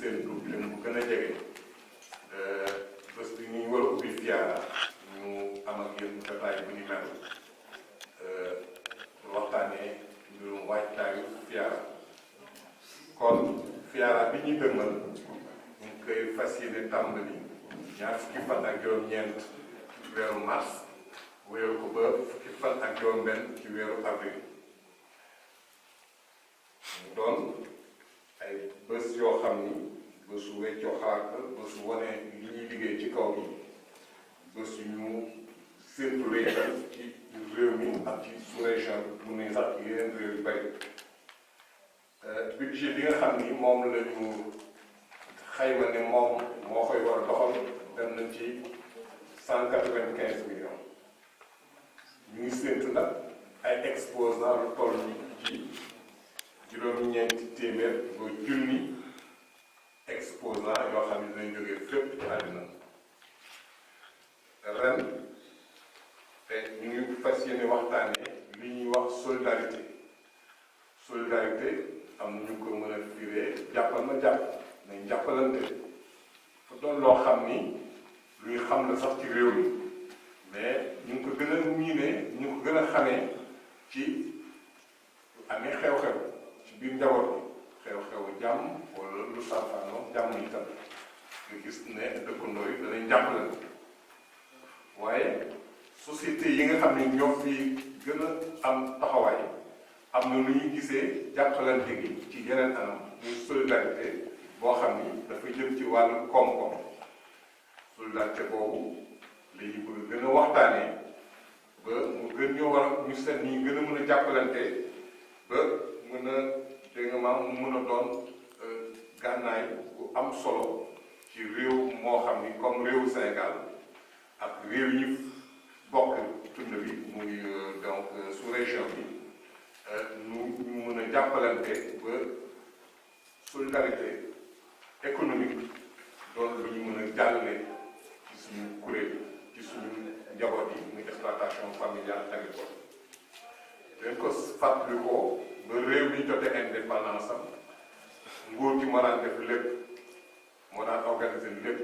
séntu te mu gën a jege bés bi ñuy war a ubbi FIARA ñu am ak yéen jotaay bu ñu mel waxtaanee mbirum waajtaayu FIARA kon FIARA bi ñuy dëgmal ñu ngi koy fas yéene tàmbali ñaar fukki fan ak juróom-ñeent ci weeru mars wéeru ko ba fukki fan ak juróom-benn ci weeru avril mu doon ay bés yoo xam ni bésu weccoo xalaat la bésu wane li ñuy liggéey ci kaw gi bés yu ñu séntu léegal ci réew mi ak ci sous-région bi mu ne sax yeneen réew yu bari budget bi nga xam ni moom la ñu xayma ne moom moo koy war a doxal dem na ci 195 millions ñu ngi séntu nag ay exposants lu toll ci juróom-ñeenti téeméer ba junni exposants yoo xam ne dinañ jógee fépp ci àddina ren te ñu ngi fas yéene waxtaanee li ñuy wax solidarité am na ñu ko mën a firee jàppal ma jàpp nañ jàppalante fa doon loo xam ni luy xam la sax ci réew mi mais ñu ngi ko gën a miinee ñu ngi ko gën a xamee ci lu amee xew-xew ci biir njaboot bi xew-xewu jàmm wala lu saafaanoo jàmm itam nga gis ne dëkkandoo yi danañ jàppalante waaye société yi nga xam ne ñoo fi gën a am taxawaay am na nu ñuy gisee jàppalante gi ci yeneen anam muy solidarité boo xam ni dafa jëm ci wàllu koom-koom solidarité boobu la ñu bëgg gën a waxtaanee ba mu gën ñoo war a ñu seet ñi gën a mën a jàppalante ba mën a dégg nga maam mu mën a doon gànnaay bu am solo ci réew moo xam ni comme réewu Sénégal ak réew yi bokk tund bi muy donc sous-région bi ñu mën a jàppalante ba solidarité économique doon lu ñu mën a jàllale ci suñu kuréel ci suñu njaboot yi muy exploitation familiale agricole dañ ko fàttali ko ba réew mi jotee indépendance am nguur gi moo daan def lépp moo daan organiser lépp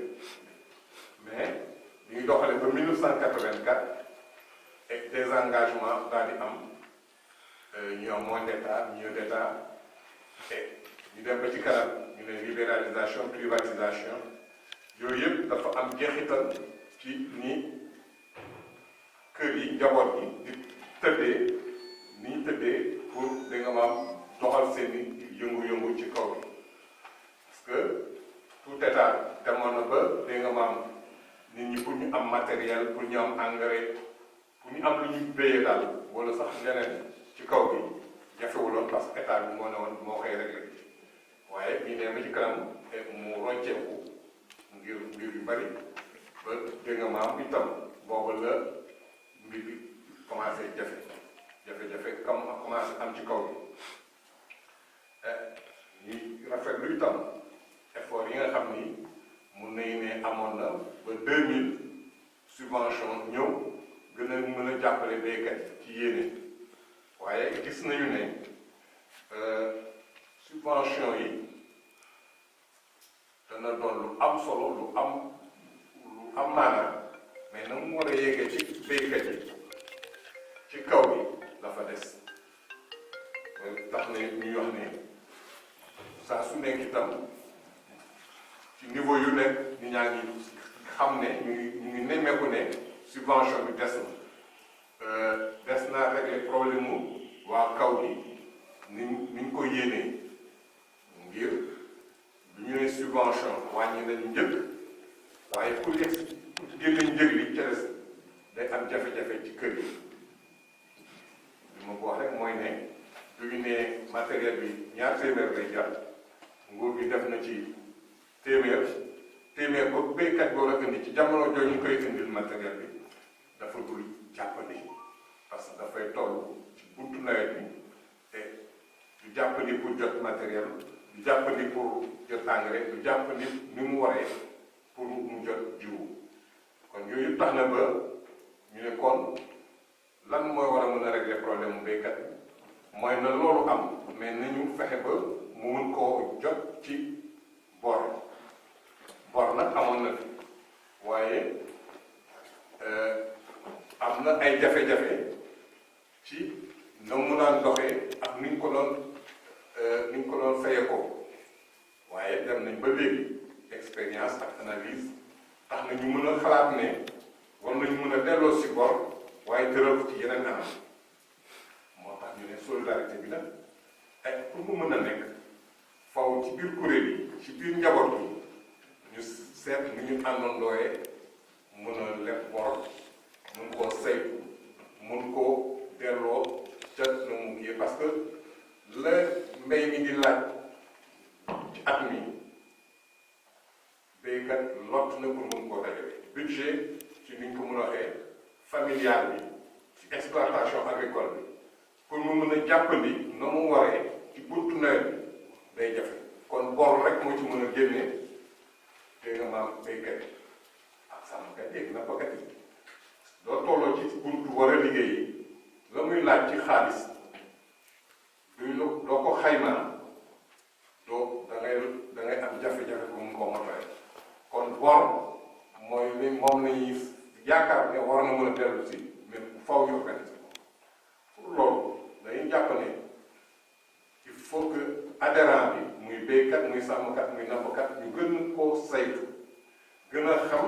mais ñu ngi doxale ba 1984 et des engagements daal di am ñu am moins d'état mieux d'état et ñu dem ba ci kanam ñu ne libéralisation privatisation yooyu yëpp dafa am jeexital ci ni kër yi njaboot yi di tëddee ni ñu tëddee pour da nga maam doxal seeni yëngu-yëngu ci kaw bi parce que tout état demoon na ba da nga maam nit ñi pour ñu am matériel pour ñu am engrais pour ñu am lu ñu béyee daal wala sax leneen ci kaw bi jafewuloon parce que état bi moo ne woon moo koy réglé waaye bii nee ba ci kanam mu rocceeku ngir mbir yu bari ba dégg nga maam itam booba la mbir bi commencé jafe-jafe comme commencé am ci kaw bi ñuy rafetlu itam effort yi nga xam ni mun nañu ne amoon na ba 2000 subvention ñëw gën a mën a jàppale béykat ci yéene waaye gis nañu ne subvention yi dana doon lu am solo lu am maanaam mais na mu war a yéegee ci béykat yi ci kaw bi dafa des tax na ñuy wax ne saa su nekk itam ci niveau yu nekk nit ñaa ngi xam ne ñu ngi nemmeeku ne subvention bi des na régler problème mu waa kaw bi ni ñu ko yéenee ngir du ñu ne subvention wàññi nañu njëg waaye pour génne njëg li ca des day am jafe-jafe ci kër yi li ma ko wax rek mooy ne du ñu ne matériel bi ñaar téeméer lay jar nguur gi def na ci téeméer ba béykat boo la indi ci jamono jooju ñu koy indil matériel bi dafa dul jàppandi parce que dafay toll ci buntu nawet bi te du jàppandi pour jot matériel du jàppandi pour jot engrais du jàppandi ni mu waree pour mu jot jiwu kon yooyu tax na ba ñu ne kon lan mooy war a mën a régler problème mu béykat mooy na loolu am mais nañu fexe ba mu mun koo jot ci boor ay jafe-jafe ci na mu daan doxee ak ni ñu ko doon fayee ko waaye dem nañ ba léegi expérience ak analyse tax na ñu mën a xalaat ne war nañu mën a delloo si bor waaye tëral ko ci yeneen anam moo tax ñu ne solidarité bi nag ay pour mu mën a nekk faw ci biir kuréel yi ci biir njaboot bi ñu seet ni ñu àndandooyee mën a leb bor mun koo saytu mun koo delloo ca na mu kii parce que la mbay mi di laaj ci at mi béykat lott na pour mun koo dajale budget ci ni ñu ko mën a waxee familial bi ci exploitation agricole bi pour mu mën a jàppandi na mu waree ci buntu nawet bi day jafe kon bor rek moo ci mën a génne dégg nga maam béykat yi ak sàmmkat yi nappkat yi doo tolloo ci buntu war a liggéey la muy laaj ci xaalis doo ko xaymaa da ngay am jafe-jafe bu mu ko motale kon bor mooy li moom lañuy yaakaar ne war na mën a dellu si mais faw ñu organiser ko pour loolu dañuy jàpp ne il faut que adhérent bi muy béykat muy sàmmkat muy nappkat ñu gën koo saytu gën a xam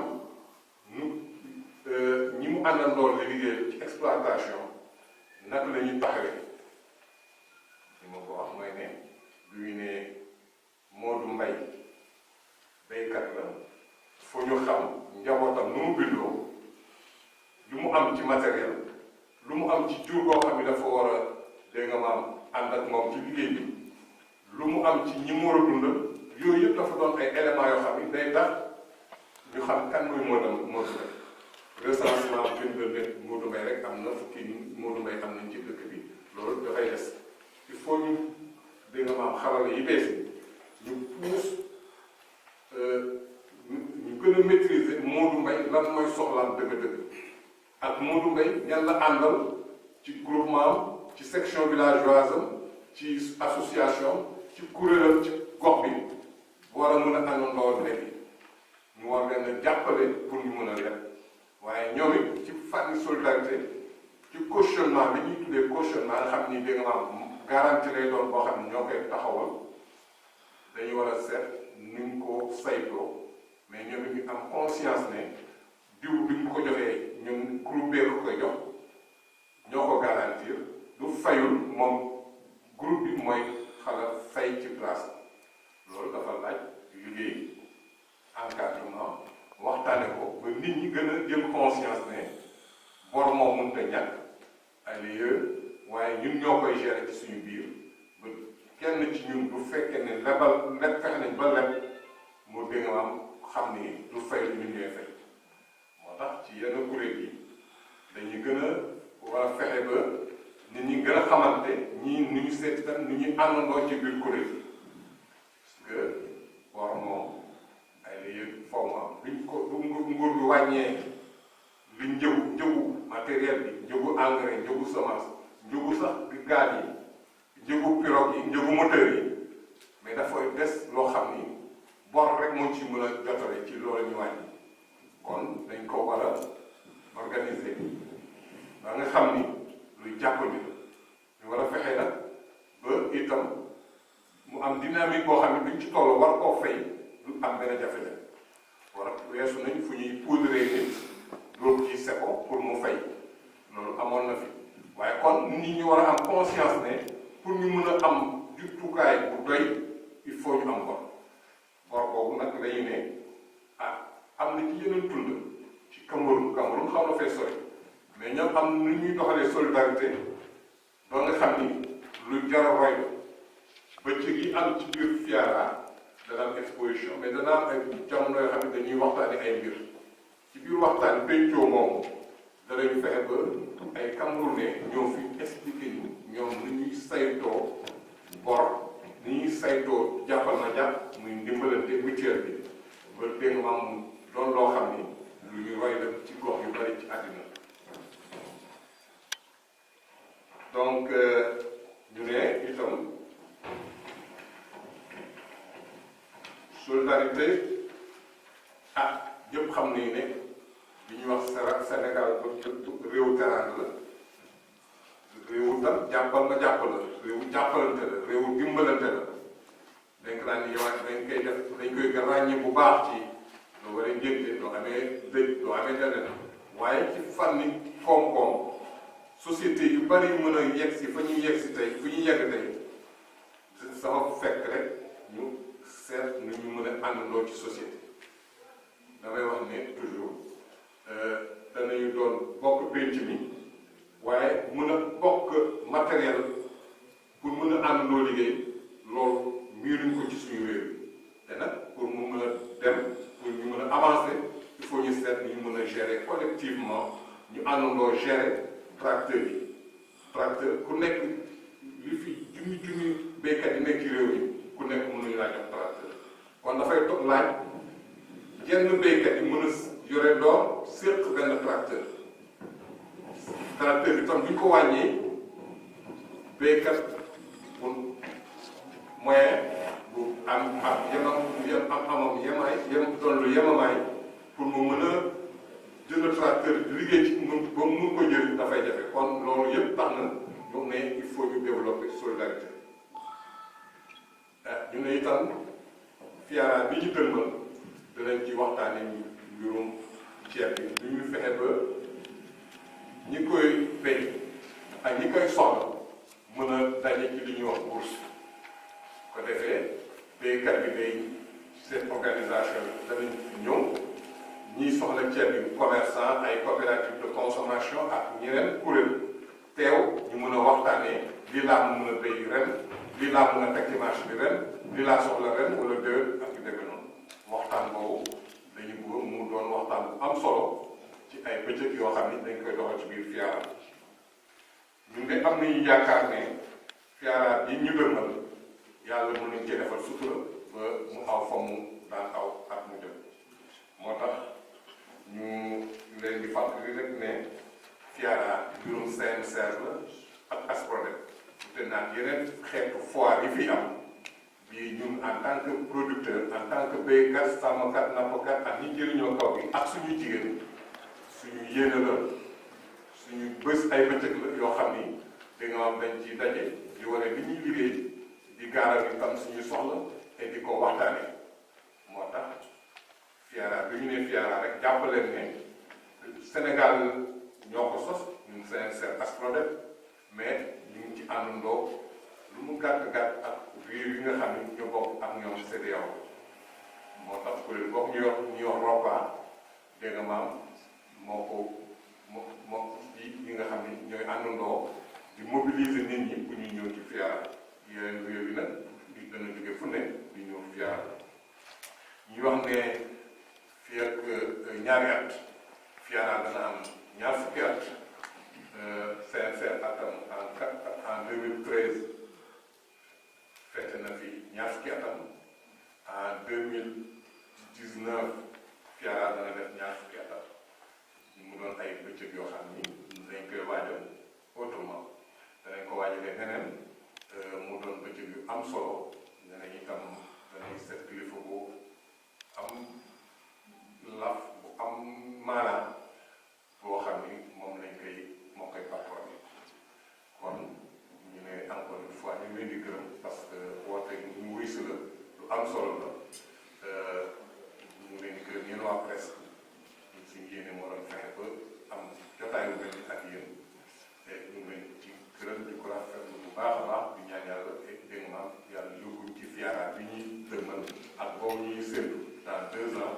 ñi mu àndandoon li liggéey ci exploitation naka la ñuy taxawee li ma ko wax mooy ne duñu ne Modou Mbaye béykat la foo ñu xam njabootam nu mu bindoo lu mu am ci matériel lu mu am ci jur koo xam ne dafa war a dégg nga maam ànd ak moom ci liggéey bi lu mu am ci ñi mu war a dundal yooyu yëpp dafa doon ay éléments yoo xam ne day tax ñu xam kan mooy Modou Mbaye recensement bind ne Modou Mbaye rek am na fukki Modou Mbaye am nañ ci dëkk bi loolu dafay des il faut ñu dégg nga maam xarala yi bees ñu pousse ñu gën a maîtriser Modou Mbaye lan mooy soxlaam dëgg-dëgg ak Modou Mbaye ñan la àndal ci groupement am ci section villageoise am ci association ci kuréelam ci gox bi war a mën a àndandoo léegi ñu war leen a jàppale pour ñu mën a leb waaye ñoom it ci fànn solidarité ci cautionnement bi ñuy tuddee cautionnement nga xam ni dégg nga maam garantie lay doon boo xam ne ñoo koy taxawal dañu war a seet ni ñu ko saytoo mais ñoom it ñu am conscience ne diw bi ñu ko joxee ñun groupe bee ko koy jox ñoo ko garantir du fayul moom groupe bi mooy xala fay ci place loolu dafa laaj liggéey encadrement waxtaane ko ba nit ñi gën a jël conscience ne bor moom mënut a ñàkk ay waaye ñun ñoo koy gérer ci suñu biir ba kenn ci ñun du fekkee ne lebal fexe nañ ba leb mu dégg nga am xam ni du fay lu ñun ñooy fay moo tax ci yenn kuréel yi dañuy gën a war a fexe ba nit ñi gën a xamante ñii nu ñu seet itam nu ñuy àndandoo ci biir kuréel yi parce que bor moom ay la yëg faw mu am luñ ko du nguur bi wàññee li njëgu matériel bi njëgu engrais njëgu semence njëgu sax gaal yi njëgu pirogue yi njëgu moteur yi mais dafay des loo xam ni bor rek moo ci mën a jotale ci loolu ñu wàññi kon dañ ko war a organiser ba nga xam ni luy jàppandi la ñu war a fexe nag ba itam mu am dynamique boo xam ne duñ ci toll war koo fay du am benn jafe-jafe war a weesu nañ fu ñuy poudrer nit loolu ci seko pour mu fay loolu amoon na fi waaye kon nit ñi war a am conscience ne pour ñu mën a am jumtukaay bu doy il faut ñu am bor boobu nag dañu ne am na ci yeneen tund ci Cameroun xaw na fay sori mais ñoom am nu ñuy doxalee solidarité ba nga xam ni lu jar a roy bëccëg yi am ci biir FIARA dana am exposition mais dana am ay jamono yoo xam ne dañuy waxtaane ay mbir ci biir waxtaan pencoo moomu danañu fexe ba ay Camerounais ñoo fi expliqué ñu ñoom ni ñuy saytoo bor ni ñuy saytoo jàppal na jàpp muy ndimbalante mutuelle bi ba dégg nga am doon loo xam ni lu ñu roy dem ci gox yu bari ci àddina donc ñu ne itam solidarité ñëpp xam nañu ne li ñuy wax Sénégal réewu teraanga la réewu tam jàppal ma jàppal la réewu jàppalante la réewu dimbalante la denk naa ni yow dañ koy def dañ koy ràññee bu baax ci loo war a ngénte loo amee dëj loo amee leneen waaye ci fànni koom-koom société yu bari mën a yegg si fa ñuy yegg si tey fu ñuy yegg tey sama fekk rek ñu seet nu ñu mën a àndandoo ci société damay wax ne toujours danañu doon bokk pénc mi waaye mën a bokk matériel pour mën a àndandoo liggéey loolu miiruñ ko ci suñu réew te nag pour mu mën a dem pour ñu mën a avancer il faut ñu seet ni ñu mën a gérer collectivement ñu àndandoo gérer tracteur yi tracteur ku nekk li fi junni béykat yi nekk ci réew mi ku nekk mënuñu laa jox tracteur kon dafay toog laaj jenn béykat yi mën a yore door séq benn tracteur tracteur bi tam bu ñu ko wàññee béykat bu moyen bu am amam yemaay doon lu yemamaay pour mu mën a jënd tracteur bi liggéey ci ba mu mun ko jël dafay jafe kon loolu yëpp tax na ñu ne il faut ñu développer solidarité ñu ne itam FIARA bi ñu dëlmal danañ ci waxtaane mbirum ceeb bi lu ñu fexe ba ñi koy béy ak ñi koy soxla mën a daje ci li ñuy wax bourse ko defee béykat bi day seen organisation bi danañ ñëw ñiy soxla ceeb bi commerçant ay coopérative de consommation ak ñeneen kuréel teew ñu mën a waxtaanee lii laa mën a béy ren lii laa mën a teg ci marché bi ren lii laa soxla ren wala déwén ak yu demee noonu waxtaan boobu dañu bëgg mu doon waxtaan bu am solo ci ay bëccëg yoo xam ni dañ koy doxal ci biir FIARA ñun de am nañu yaakaar ne FIARA bi ñu dëgmal yàlla mën nañ cee defal sutura ba mu aw fa mu daan aw ak mu jëm moo tax ñu leen di fàttali rek ne FIARA mbirum CNCR la ak ASPRODEC te naan yeneen xeetu foire yi fi am bii ñun en tant que producteur en tant que béykat sàmmkat nappkat ak ñi jëriñoo kaw gi ak suñuy jigéen suñu yéene la suñu bés ay bëccëg la yoo xam ni da nga am dañ ci daje di wane li ñuy liggéey di gaaral itam suñu soxla te di ko waxtaane moo tax FIARA bi ñu ne FIARA rek jàppaleen ne Sénégal ñoo ko sos ñun CNCR ASPRODEC mais ñu ngi ci àndandoo lu mu gàtt-gàtt ak réew yi nga xam ne ñu bokk ak ñoom CEDEAO moo tax kuréel boobu ñu yor ROPA dégg nga maam moo yi nga xam ne ñooy àndandoo di mobiliser nit ñi pour ñu ñëw ci FIARA yeneen réew yi nag di dana jóge fu ne di ñëw FIARA ñu wax ne fii ak ñaari at FIARA dana am ñaar fukki at CNCR atam en 2013 fête na fi ñaar fukki atam en 2019 FIARA dana def ñaar fukki atam mu doon ay bëccëg yoo xam ni dañ koy waajal autrement danañ ko waajalee neneen mu doon bëccëg yu am solo danañ itam danañ seet kilifa bu am laf bu am maanaam boo xam ni moo koy patronné kon ñu ne encore une fois ñu leen di gërëm parce que woote ñu wuy si la lu am solo la ñu leen di gërëm yéen waa presse suñu yéene moo doon fexe ba am jotaayu mel ni ak yéen te ñu leen ci gërëm di ko rafetlu bu baax a baax di ñaan yàlla dégg nga yàlla yóbbuñ ci FIARA bi ñuy dëgmal ak boobu ñuy séntu dans 2 ans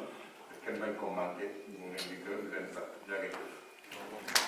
te kenn bañ ko manqué ñu leen di gërëm di leen sant jaa ngeen jëf